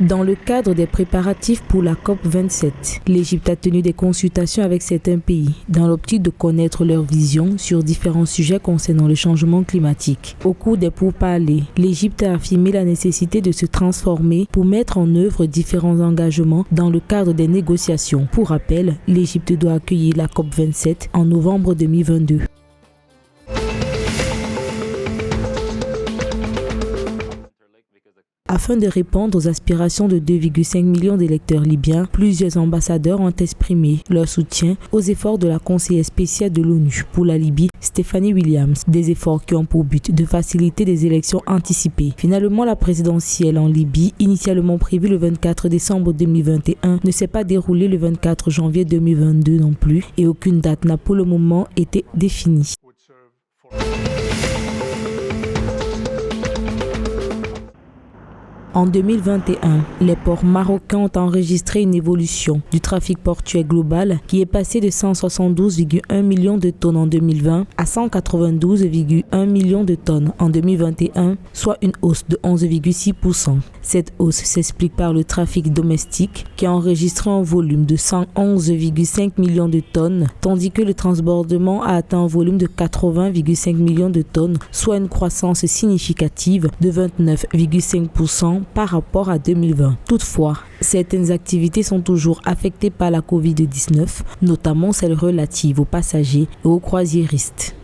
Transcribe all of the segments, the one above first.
Dans le cadre des préparatifs pour la COP27, l'Égypte a tenu des consultations avec certains pays dans l'optique de connaître leur vision sur différents sujets concernant le changement climatique. Au cours des pourparlers, l'Égypte a affirmé la nécessité de se transformer pour mettre en œuvre différents engagements dans le cadre des négociations. Pour rappel, l'Égypte doit accueillir la COP27 en novembre 2022. Afin de répondre aux aspirations de 2,5 millions d'électeurs libyens, plusieurs ambassadeurs ont exprimé leur soutien aux efforts de la conseillère spéciale de l'ONU pour la Libye, Stephanie Williams, des efforts qui ont pour but de faciliter des élections anticipées. Finalement, la présidentielle en Libye, initialement prévue le 24 décembre 2021, ne s'est pas déroulée le 24 janvier 2022 non plus et aucune date n'a pour le moment été définie. En 2021, les ports marocains ont enregistré une évolution du trafic portuaire global qui est passé de 172,1 millions de tonnes en 2020 à 192,1 millions de tonnes en 2021, soit une hausse de 11,6%. Cette hausse s'explique par le trafic domestique qui a enregistré un volume de 111,5 millions de tonnes, tandis que le transbordement a atteint un volume de 80,5 millions de tonnes, soit une croissance significative de 29,5% par rapport à 2020. Toutefois, certaines activités sont toujours affectées par la Covid-19, notamment celles relatives aux passagers et aux croisiéristes.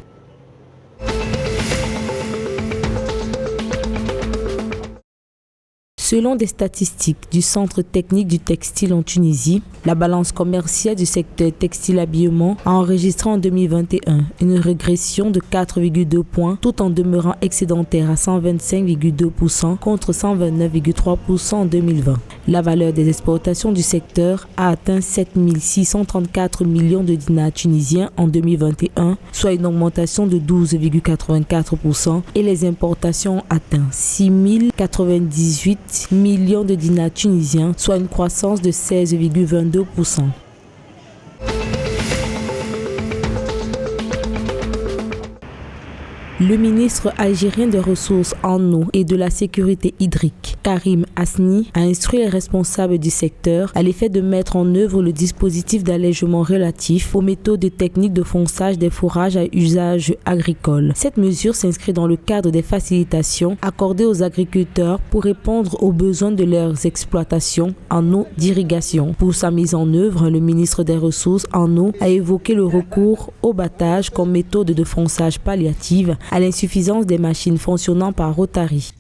Selon des statistiques du Centre technique du textile en Tunisie, la balance commerciale du secteur textile-habillement a enregistré en 2021 une régression de 4,2 points tout en demeurant excédentaire à 125,2% contre 129,3% en 2020. La valeur des exportations du secteur a atteint 7 634 millions de dinars tunisiens en 2021, soit une augmentation de 12,84% et les importations ont atteint 6 098 millions de dinars tunisiens, soit une croissance de 16,22%. Le ministre algérien des Ressources en eau et de la sécurité hydrique, Karim Hasni, a instruit les responsables du secteur à l'effet de mettre en œuvre le dispositif d'allègement relatif aux méthodes et techniques de fonçage des fourrages à usage agricole. Cette mesure s'inscrit dans le cadre des facilitations accordées aux agriculteurs pour répondre aux besoins de leurs exploitations en eau d'irrigation. Pour sa mise en œuvre, le ministre des Ressources en eau a évoqué le recours au battage comme méthode de fonçage palliative à l'insuffisance des machines fonctionnant par rotarie.